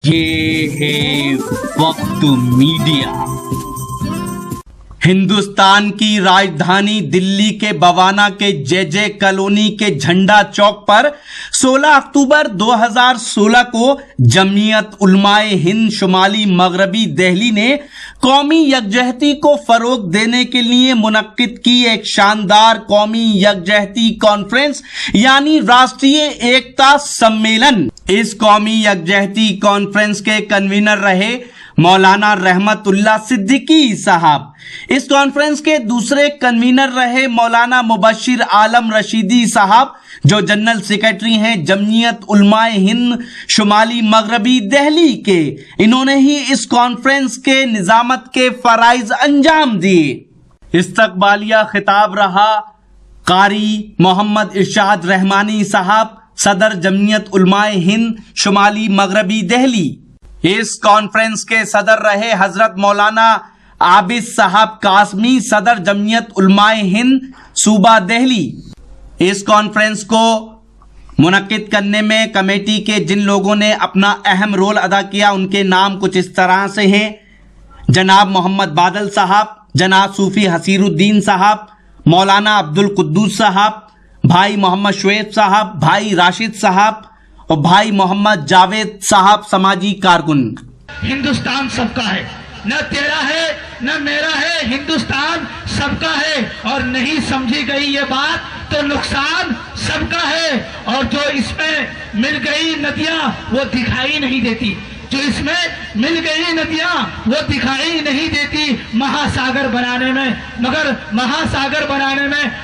یہ ہے وقت میڈیا۔ ہندوستان کی راجدھانی دلی کے بوانا کے جے جے کالونی کے جھنڈا چوک پر 16 اکتوبر 2016 کو جمعیت علماء ہند شمالی مغربی دہلی نے قومی یکجہتی کو فروغ دینے کے لیے منعقد کی ایک شاندار قومی یکجہتی کانفرنس یعنی راشٹریہ ایکتا سمیلن۔ اس قومی یکجہتی کانفرنس کے کنوینر رہے مولانا رحمت اللہ صدیقی صاحب۔ اس کانفرنس کے دوسرے کنوینر رہے مولانا مبشر عالم رشیدی صاحب جو جنرل سیکرٹری ہیں جمعیت علماء ہند شمالی مغربی دہلی کے۔ انہوں نے ہی اس کانفرنس کے نظامت کے فرائض انجام دیے۔ استقبالیہ خطاب رہا قاری محمد ارشاد رحمانی صاحب صدر جمعیت علماء ہند شمالی مغربی دہلی۔ اس کانفرنس کے صدر رہے حضرت مولانا عابد صاحب قاسمی صدر جمعیت علماء ہند صوبہ دہلی۔ اس کانفرنس کو منعقد کرنے میں کمیٹی کے جن لوگوں نے اپنا اہم رول ادا کیا ان کے نام کچھ اس طرح سے ہیں: جناب محمد بادل صاحب، جناب صوفی حسیر الدین صاحب، مولانا عبد القدوس صاحب، بھائی محمد شعیب صاحب، بھائی راشد صاحب اور بھائی محمد جاوید صاحب سماجی کارکن۔ ہندوستان سب کا ہے، نہ تیرا ہے نہ میرا ہے، ہندوستان سب کا ہے، اور نہیں سمجھی گئی یہ بات تو نقصان سب کا ہے، اور جو اس میں مل گئی ندیاں وہ دکھائی نہیں دیتی، جو اس میں مل گئی ندیاں وہ دکھائی نہیں دیتی مہاساگر بنانے میں،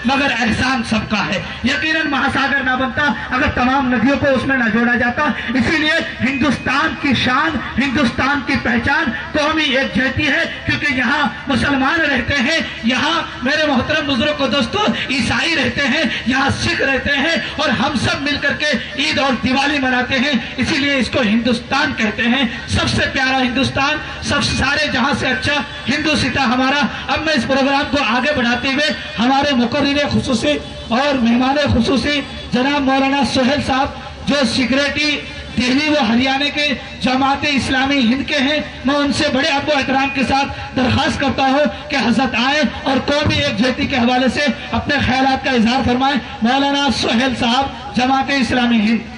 مگر احسان سب کا ہے۔ یقیناً مہاساگر نہ بنتا اگر تمام ندیوں کو اس میں نہ جوڑا جاتا۔ اسی لیے ہندوستان کی شان، ہندوستان کی پہچان قومی یکجہتی ہے، کیونکہ یہاں مسلمان رہتے ہیں، یہاں میرے محترم بزرگ کو دوستو عیسائی رہتے ہیں، یہاں سکھ رہتے ہیں، اور ہم سب مل کر کے عید اور دیوالی مناتے ہیں، اسی لیے اس کو ہندوستان کہتے ہیں۔ سب سے پیارا ہندوستان، سب سارے جہاں سے اچھا ہندو ستا ہمارا۔ اب میں اس پروگرام کو آگے بڑھاتے ہوئے ہمارے مقرر خصوصی اور مہمان خصوصی جناب مولانا سہیل صاحب جو سیکریٹری دہلی و ہریانہ کے جماعت اسلامی ہند کے ہیں، میں ان سے بڑے ادب و احترام کے ساتھ درخواست کرتا ہوں کہ حضرت آئیں اور قومی یکجہتی کے حوالے سے اپنے خیالات کا اظہار فرمائیں۔ مولانا سہیل صاحب جماعت اسلامی ہند۔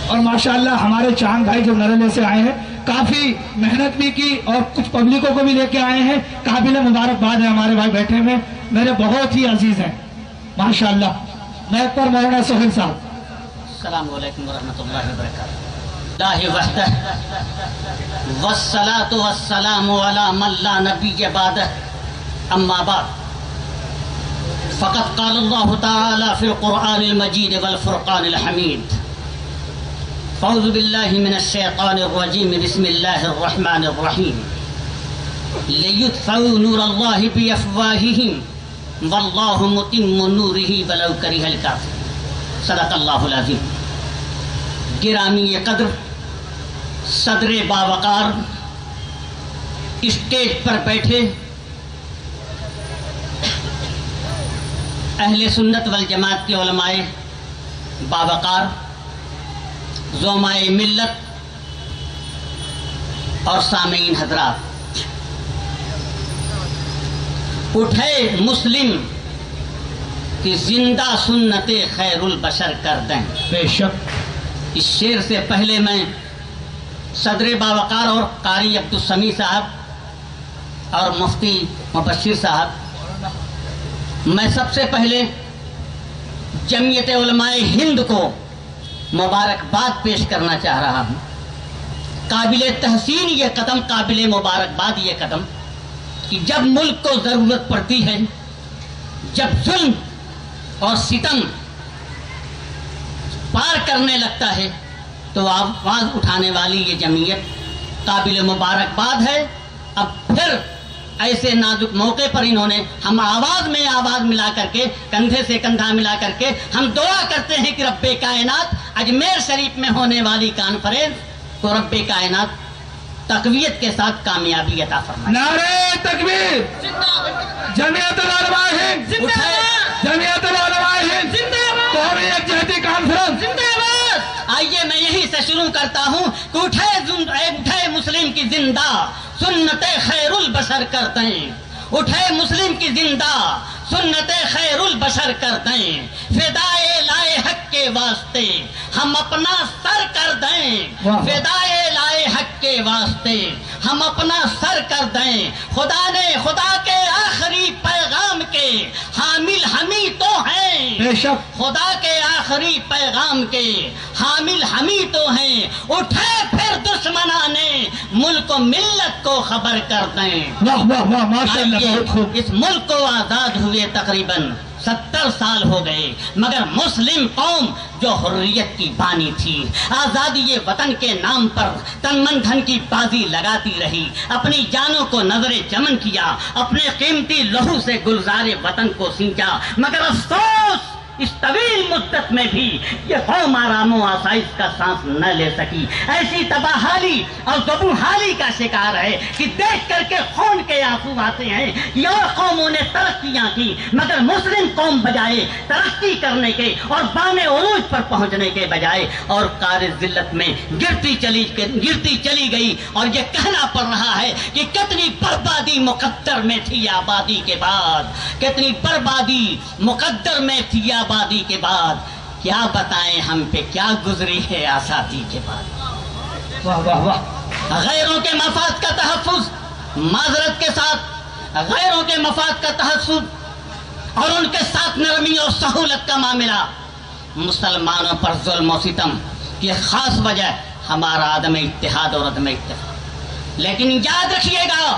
اور ماشاءاللہ ہمارے چاند بھائی جو نریلے سے آئے ہیں کافی محنت بھی کی اور کچھ پبلکوں کو بھی لے کے آئے ہیں، قابل مبارکباد ہے۔ ہمارے بھائی بیٹھے ہوئے میرے بہت ہی عزیز ہیں ماشاءاللہ۔ میں پر مولانا سہیل صاحب۔ السلام علیکم ورحمۃ اللہ وبرکاتہ۔ اللہ وحدہ والصلاۃ والسلام علی من لا نبی بعدہ، اما بعد فقد قال اللہ تعالی فی القرآن المجید والفرقان الحمید، اعوذ باللہ من الشیطان الرجیم، بسم اللہ الرحمن الرحیم، لیطفئوا نور اللہ بافواہہم واللہ متم نورہ ولو کرہ الکافرون۔ صدق اللہ العظیم۔ گرامی قدر صدر باوقار، اسٹیج پر بیٹھے اہل سنت والجماعت کے علماء باوقار، زعمائے ملت اور سامعین حضرات، اٹھے مسلم کہ زندہ سنت خیر البشر کر دیں۔ بے شک اس شعر سے پہلے میں صدر باوقار اور قاری عبدالسمیع صاحب اور مفتی مبشر صاحب، میں سب سے پہلے جمعیت علماء ہند کو مبارکباد پیش کرنا چاہ رہا ہوں۔ قابل تحسین یہ قدم، قابل مبارکباد یہ قدم کہ جب ملک کو ضرورت پڑتی ہے، جب ظلم اور ستم پار کرنے لگتا ہے تو آواز اٹھانے والی یہ جمعیت قابل مبارکباد ہے۔ اب پھر ایسے نازک موقع پر انہوں نے ہم آواز میں آواز ملا کر کے، کندھے سے کندھا ملا کر کے ہم دعا کرتے ہیں کہ رب کائنات اجمیر شریف میں ہونے والی کانفرنس کو رب کائنات تقویت کے ساتھ کامیابی عطا فرمائے۔ نعرہ تکبیر، جمعیت العلماء ہند، جمعیت العلماء ہند، آئیے میں یہیں سے شروع کرتا ہوں کہ اٹھے مسلم کی زندہ سنت خیر البشر کر دیں، اٹھے مسلم کی زندہ سنت خیر البشر کر دیں، فدائے لائے حق کے واسطے ہم اپنا سر کر دیں، فدائے لائے حق کے واسطے ہم اپنا سر کر دیں، خدا کے آخری پیغام کے حامل ہمیں تو ہیں، بے شک خدا کے آخری پیغام کے حامل ہمیں تو ہیں، اٹھے پھر دشمنانے ملک و ملت کو خبر کر دیں۔ واہ واہ واہ ماشاء اللہ، بہت خوب۔ اس ملک کو آزاد ہوئے تقریباً 70 سال ہو گئے، مگر مسلم قوم جو حریت کی بانی تھی، آزادی وطن کے نام پر تن من دھن کی بازی لگاتی رہی، اپنی جانوں کو نظر چمن کیا، اپنے قیمتی لہو سے گلزار وطن کو سینچا، مگر افسوس اس طویل مدت میں بھی یہ قوم آرام و آسائش کا سانس نہ لے سکی، ایسی تباہی اور زبونحالی کا شکار ہے کہ دیکھ کر کے خون کے آنسو آتے ہیں کہ اور قوموں نے ترقیاں کی، مگر مسلم قوم بجائے ترقی کرنے کے اور بام عروج پر پہنچنے کے بجائے اور قعر ذلت میں گرتی چلی گئی، اور یہ کہنا پڑ رہا ہے کہ کتنی بربادی مقدر میں تھی آبادی کے بعد، کتنی بربادی مقدر میں تھی آبادی کے بعد، کیا بتائیں ہم پہ کیا گزری ہے آزادی کے بعد۔ واہ واہ واہ، غیروں کے مفاد کا تحفظ، معذرت کے ساتھ غیروں کے مفاد کا تحفظ اور ان کے ساتھ نرمی اور سہولت کا معاملہ، مسلمانوں پر ظلم و ستم کی خاص وجہ ہمارا عدم اتحاد اور عدم اتفاق۔ لیکن یاد رکھیے گا،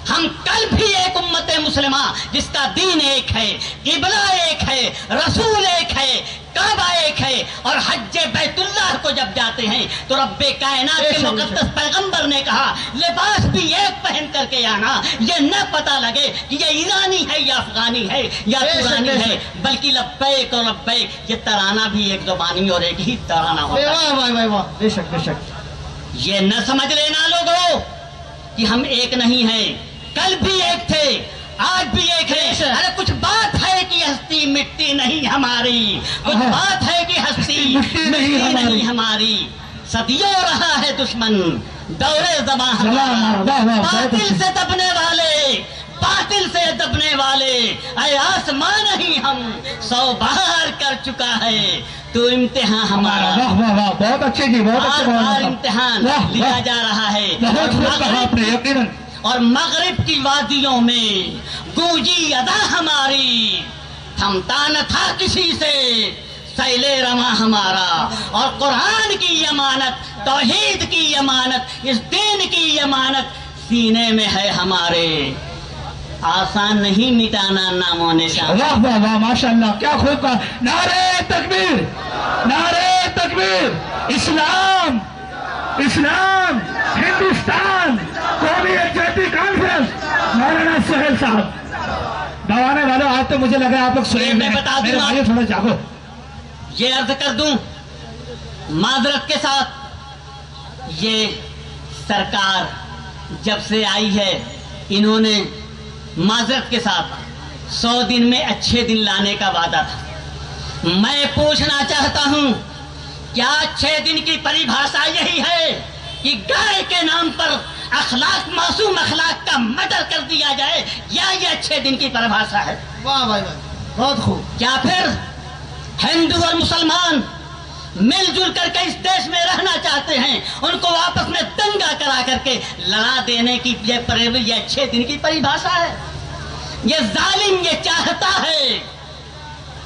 ہم کل بھی ایک امت مسلمہ جس کا دین ایک ہے، قبلہ ایک ہے، رسول ایک ہے، کعبہ ایک ہے، اور حج بیت اللہ کو جب جاتے ہیں تو رب کائنات کے مقدس پیغمبر نے کہا لباس بھی ایک پہن کر کے آنا، یہ نہ پتہ لگے کہ یہ ایرانی ہے یا افغانی ہے یا ترانی ہے، بلکہ لبیک اور لبیک یہ ترانہ بھی ایک زبانی اور ایک ہی ترانہ ہوتا ہے۔ واہ واہ واہ، بے شک بے شک۔ یہ نہ سمجھ لینا لوگوں کہ ہم ایک نہیں ہیں، کل بھی ایک تھے، آج بھی ایک ہے۔ ارے کچھ بات ہے کہ ہستی مٹی نہیں ہماری، کچھ بات ہے کہ ہستی مٹی نہیں ہماری، صدیوں رہا ہے دشمن دورے زباں ہمارا، باطل سے دبنے والے، باطل سے دبنے والے، اے آسمان ہی ہم 100 بار کر چکا ہے تو امتحان ہمارا۔ واہ واہ واہ، بہت اچھے جی، بہت اچھے، بار امتحان لیا جا رہا ہے، بہت خوب کہا آپ نے، یقیناً۔ اور مغرب کی وادیوں میں گونجی ادا ہماری، تھمتا نہ تھا کسی سے سیل رواں ہمارا، اور قرآن کی امانت، توحید کی امانت، اس دین کی امانت سینے میں ہے ہمارے، آسان نہیں مٹانا نام و نشان۔ واہ واہ واہ ماشاء اللہ، کیا خوب کہا، نعرہ تکبیر، نعرہ تکبیر، اسلام، اسلام، ہندوستان، قومی یکجہتی کانفرنس، مولانا سہیل صاحب۔ گوانے والوں، آج تو مجھے لگا آپ لوگ سوئے میں بتا دوں، میرے بھائی تھوڑا جاگو۔ یہ عرض کر دوں معذرت کے ساتھ، یہ سرکار جب سے آئی ہے انہوں نے معذرت کے ساتھ 100 دن میں اچھے دن لانے کا وعدہ تھا۔ میں پوچھنا چاہتا ہوں کیا اچھے دن کی پریبھاشا یہی ہے کہ گائے کے نام پر اخلاق، معصوم اخلاق کا مٹر کر دیا جائے، یا یہ اچھے دن کی پریبھاشا ہے؟ واہ واہ واہ، بہت خوب۔ کیا پھر ہندو اور مسلمان مل جل کر کے اس دیش میں رہنا چاہتے ہیں، ان کو آپس میں دنگا کرا کر کے لڑا دینے کی یہ اچھے دن کی پریبھاشا ہے؟ یہ ظالم یہ چاہتا ہے،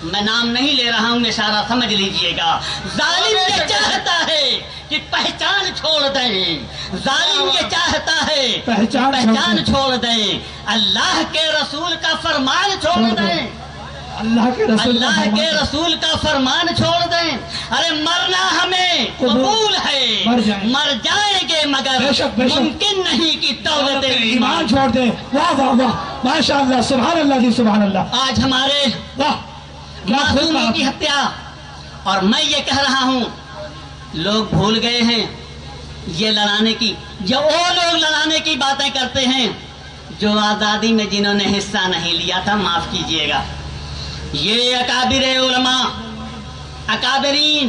میں نام نہیں لے رہا ہوں، اشارہ سمجھ لیجئے گا، ظالم یہ چاہتا ہے کہ پہچان چھوڑ دیں، ظالم یہ چاہتا ہے پہچان چھوڑ دیں، اللہ کے رسول کا فرمان چھوڑ دیں، اللہ کے رسول کا فرمان چھوڑ دیں۔ ارے مرنا ہمیں قبول ہے، مر جائیں گے مگر ممکن نہیں کہ دولت ایمان چھوڑ دیں۔ واہ واہ واہ ماشاء اللہ، سبحان اللہ جی، سبحان اللہ۔ آج ہمارے معصوموں کی ہتیا، اور میں یہ کہہ رہا ہوں لوگ بھول گئے ہیں یہ لڑانے کی، جو وہ لوگ لڑانے کی باتیں کرتے ہیں جو آزادی میں جنہوں نے حصہ نہیں لیا تھا، معاف کیجئے گا، یہ اکابر علماء، اکابرین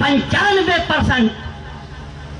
95%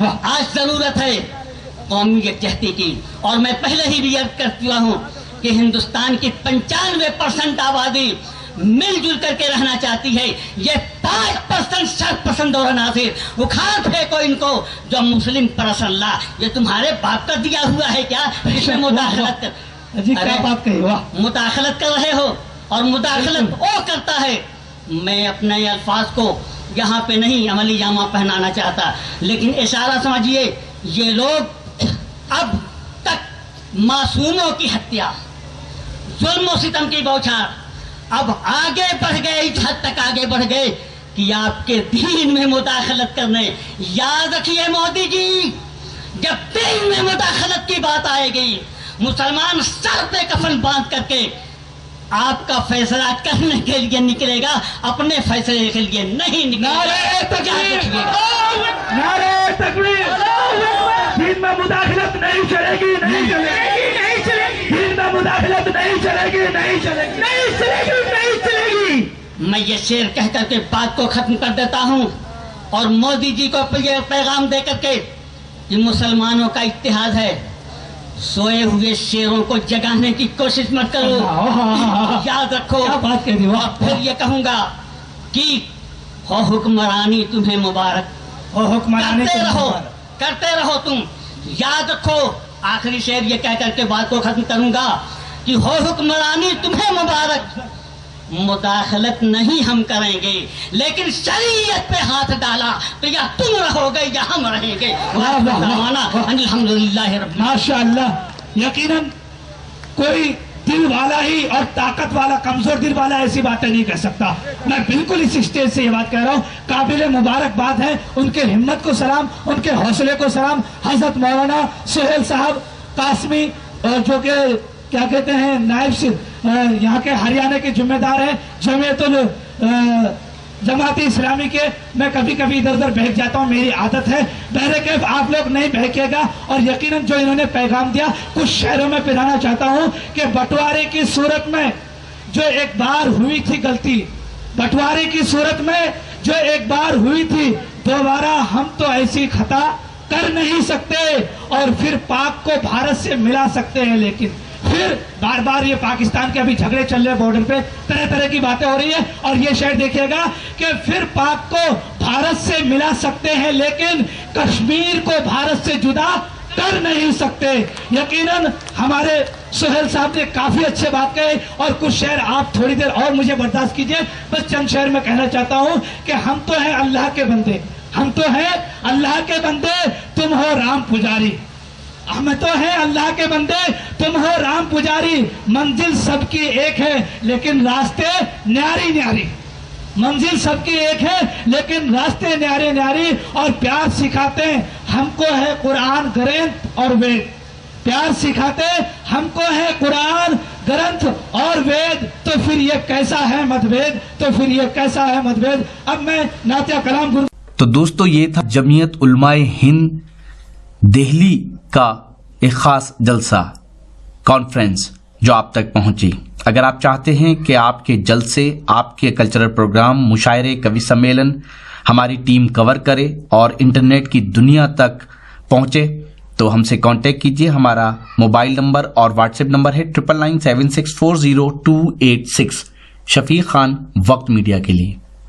آج ضرورت ہے قومی یکجہتی کی. اور میں پہلے ہی بھی عرض کر چکا ہوں کہ ہندوستان کی 95% آبادی مل جل کر کے رہنا چاہتی ہے. یہ 5% شرط پسند اور عناصر اکھاڑ پھینکو ان کو جو مسلم پرست اللہ. یہ تمہارے باپ کا دیا ہوا ہے کیا اس میں مداخلت جی کیا بات کہی. واہ مداخلت کر رہے ہو اور مداخلت وہ کرتا ہے. میں اپنے الفاظ کو یہاں پہ نہیں عملی جامہ پہنانا چاہتا, لیکن اشارہ سمجھیے یہ لوگ اب تک معصوموں کی ہتیا, ظلم و ستم کی بوچھار, اب آگے بڑھ گئے, اس حد تک آگے بڑھ گئے کہ آپ کے دین میں مداخلت کرنے. یاد رکھیے مودی جی, جب دین میں مداخلت کی بات آئے گی مسلمان سر پہ کفن باندھ کر کے آپ کا فیصلہ کرنے کے لیے نکلے گا, اپنے فیصلے کے لیے نہیں نکلے گا. نعرہ تکبیر, نعرہ تکبیر. دین میں مداخلت نہیں چلے گی, نہیں چلے گی. دین میں مداخلت نہیں چلے گی, نہیں چلے گی, نہیں چلے گی, نہیں چلے گی. میں یہ شعر کہہ کر کے بات کو ختم کر دیتا ہوں اور مودی جی کو یہ پیغام دے کر کے کہ مسلمانوں کا اتحاد ہے. سوئے ہوئے شیروں کو جگانے کی کوشش مت کرو, یاد رکھو. بات کہہ دی. اور پھر یہ کہوں گا کہ ہو حکمرانی تمہیں مبارک, او حکمرانی کرتے رہو تم. یاد رکھو, آخری شعر یہ کہہ کر کے بات کو ختم کروں گا کہ ہو حکمرانی تمہیں مبارک. مداخلت نہیں ہم کریں گے, لیکن شریعت پہ ہاتھ ڈالا تو یا تم رہو گے یا ہم رہیں گے. الحمدللہ رب. ماشاء اللہ. یقیناً کوئی دل والا ہی اور طاقت والا, کمزور دل والا ایسی باتیں نہیں کہہ سکتا. میں بالکل اس اسٹیج سے یہ بات کہہ رہا ہوں, قابل مبارکباد ہے ان کے ہمت کو سلام, ان کے حوصلے کو سلام. حضرت مولانا سہیل صاحب قاسمی جو کہ کیا کہتے ہیں نائب یہاں کے ہریانہ کے ذمہ دار ہیں جمعیت جماعت اسلامی کے. میں کبھی کبھی ادھر ادھر بہک جاتا ہوں, میری عادت ہے. بہرکیف آپ لوگ نہیں بہکے گا. اور یقیناً جو انہوں نے پیغام دیا کچھ شہروں میں پھیلانا چاہتا ہوں کہ بٹوارے کی صورت میں جو ایک بار ہوئی تھی غلطی, بٹوارے کی صورت میں جو ایک بار ہوئی تھی, دوبارہ ہم تو ایسی خطا کر نہیں سکتے اور پھر پاک کو بھارت سے ملا سکتے ہیں. لیکن پھر بار بار یہ پاکستان کے ابھی جھگڑے چل رہے بارڈر پہ, طرح طرح کی باتیں ہو رہی ہیں. اور یہ شعر دیکھیے گا کہ پھر پاک کو بھارت سے ملا سکتے ہیں لیکن کشمیر کو بھارت سے جدا کر نہیں سکتے. یقیناً ہمارے سہیل صاحب نے کافی اچھے بات کہے اور کچھ شعر آپ تھوڑی دیر اور مجھے برداشت کیجئے. بس چند شعر میں کہنا چاہتا ہوں کہ ہم تو ہیں اللہ کے بندے, ہم تو ہیں اللہ کے بندے, تم ہو رام پجاری. ہم تو ہیں اللہ کے بندے, تم ہو رام پجاری. منزل سب کی ایک ہے لیکن راستے نیاری نیاری. منزل سب کی ایک ہے لیکن راستے نیارے نیاری. اور پیار سکھاتے ہم کو ہے قرآن گرنتھ اور وید. پیار سکھاتے ہم کو ہے قرآن گرنتھ اور وید. تو پھر یہ کیسا ہے مت وید, تو پھر یہ کیسا ہے مت وید. اب میں نعتیہ کلام گرو. تو دوستو یہ تھا جمعیت علماء ہند دہلی کا ایک خاص جلسہ کانفرنس جو آپ تک پہنچی. اگر آپ چاہتے ہیں کہ آپ کے جلسے, آپ کے کلچرل پروگرام, مشاعرے, کوی سمیلن ہماری ٹیم کور کرے اور انٹرنیٹ کی دنیا تک پہنچے تو ہم سے کانٹیکٹ کیجیے. ہمارا موبائل نمبر اور واٹس ایپ نمبر ہے 9997640286. شفیق خان, وقت میڈیا کے لیے.